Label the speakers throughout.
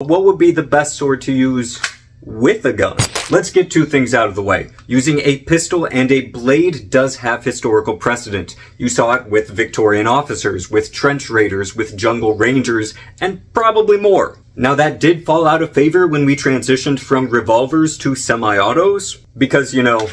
Speaker 1: What would be the best sword to use with a gun? Let's get two things out of the way. Using a pistol and a blade does have historical precedent. You saw it with Victorian officers, with trench raiders, with jungle rangers, and probably more. Now that did fall out of favor when we transitioned from revolvers to semi-autos, because, you know,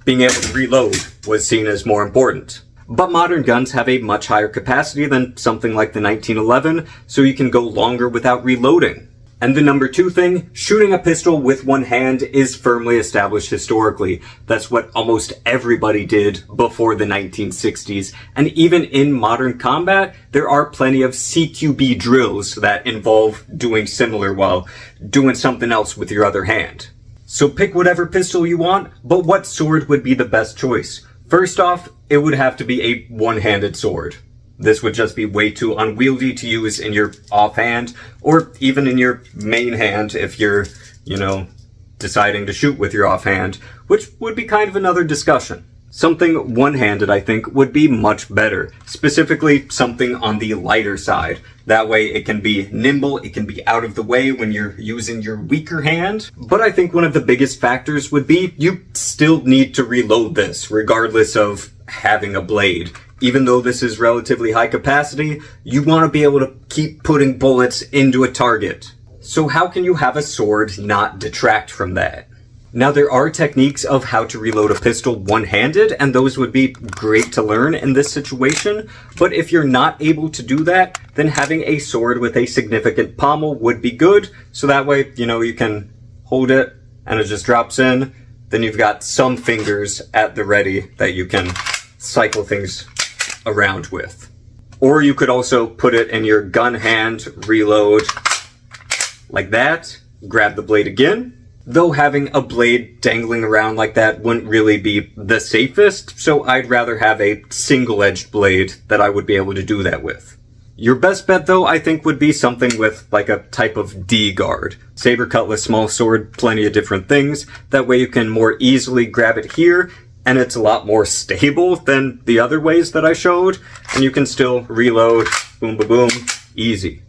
Speaker 1: being able to reload was seen as more important. But modern guns have a much higher capacity than something like the 1911, so you can go longer without reloading. And the number two thing, shooting a pistol with one hand is firmly established historically. That's what almost everybody did before the 1960s. And even in modern combat, there are plenty of CQB drills that involve doing similar while doing something else with your other hand. So pick whatever pistol you want, but what sword would be the best choice? First off, it would have to be a one-handed sword. This would just be way too unwieldy to use in your offhand, or even in your main hand if you're, you know, deciding to shoot with your offhand, which would be kind of another discussion. Something one-handed, I think, would be much better. Specifically, something on the lighter side. That way it can be nimble, it can be out of the way when you're using your weaker hand. But I think one of the biggest factors would be you still need to reload this, regardless of having a blade. Even though this is relatively high capacity, you want to be able to keep putting bullets into a target. So how can you have a sword not detract from that? Now there are techniques of how to reload a pistol one-handed, and those would be great to learn in this situation, but if you're not able to do that, then having a sword with a significant pommel would be good, so that way, you know, you can hold it and it just drops in, then you've got some fingers at the ready that you can cycle things around with. Or you could also put it in your gun hand, reload like that, grab the blade again. Though having a blade dangling around like that wouldn't really be the safest, so I'd rather have a single-edged blade that I would be able to do that with. Your best bet though, I think, would be something with like a type of D guard. Saber, cutlass, small sword, plenty of different things. That way you can more easily grab it here, and it's a lot more stable than the other ways that I showed, and you can still reload, boom, boom, boom, easy.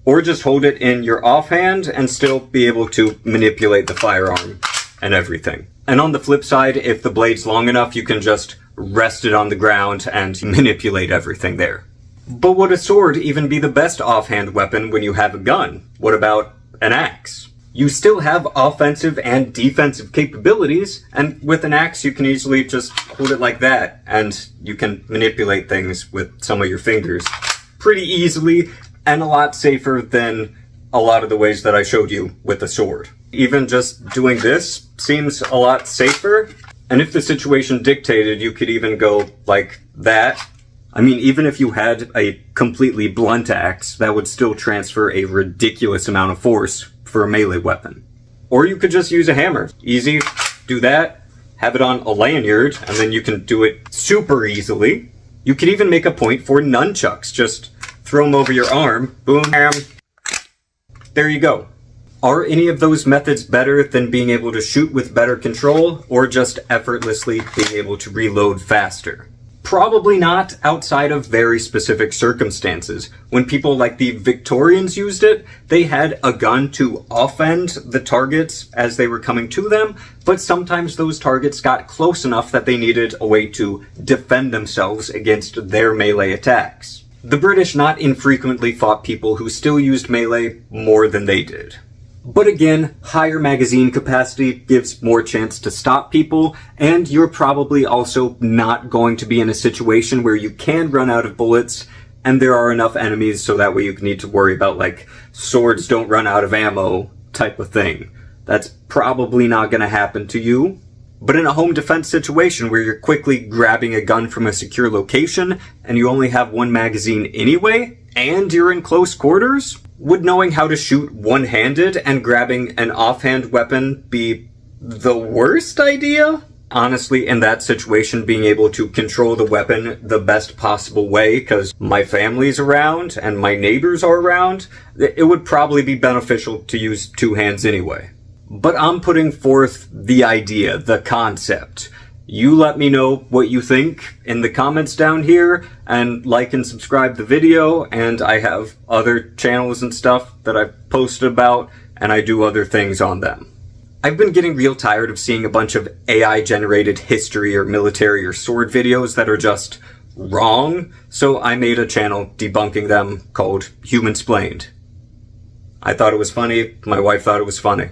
Speaker 1: Or just hold it in your offhand and still be able to manipulate the firearm and everything. And on the flip side, if the blade's long enough, you can just rest it on the ground and manipulate everything there. But would a sword even be the best offhand weapon when you have a gun? What about an axe? You still have offensive and defensive capabilities, and with an axe you can easily just hold it like that, and you can manipulate things with some of your fingers pretty easily, and a lot safer than a lot of the ways that I showed you with the sword. Even just doing this seems a lot safer, and if the situation dictated, you could even go like that. I mean, even if you had a completely blunt axe, that would still transfer a ridiculous amount of force for a melee weapon. Or you could just use a hammer. Easy, do that, have it on a lanyard, and then you can do it super easily. You could even make a point for nunchucks. Just throw them over your arm, boom, bam. There you go. Are any of those methods better than being able to shoot with better control, or just effortlessly being able to reload faster? Probably not, outside of very specific circumstances. When people like the Victorians used it, they had a gun to offend the targets as they were coming to them, but sometimes those targets got close enough that they needed a way to defend themselves against their melee attacks. The British not infrequently fought people who still used melee more than they did. But again, higher magazine capacity gives more chance to stop people, and you're probably also not going to be in a situation where you can run out of bullets, and there are enough enemies so that way you need to worry about, like, swords don't run out of ammo type of thing. That's probably not going to happen to you. But in a home defense situation where you're quickly grabbing a gun from a secure location, and you only have one magazine anyway, and you're in close quarters, would knowing how to shoot one-handed and grabbing an offhand weapon be the worst idea? Honestly, in that situation, being able to control the weapon the best possible way, because my family's around and my neighbors are around, it would probably be beneficial to use two hands anyway. But I'm putting forth the idea, the concept. You let me know what you think in the comments down here, and like and subscribe the video, and I have other channels and stuff that I've posted about and I do other things on them. I've been getting real tired of seeing a bunch of AI-generated history or military or sword videos that are just wrong, so I made a channel debunking them called Humansplained. I thought it was funny, my wife thought it was funny.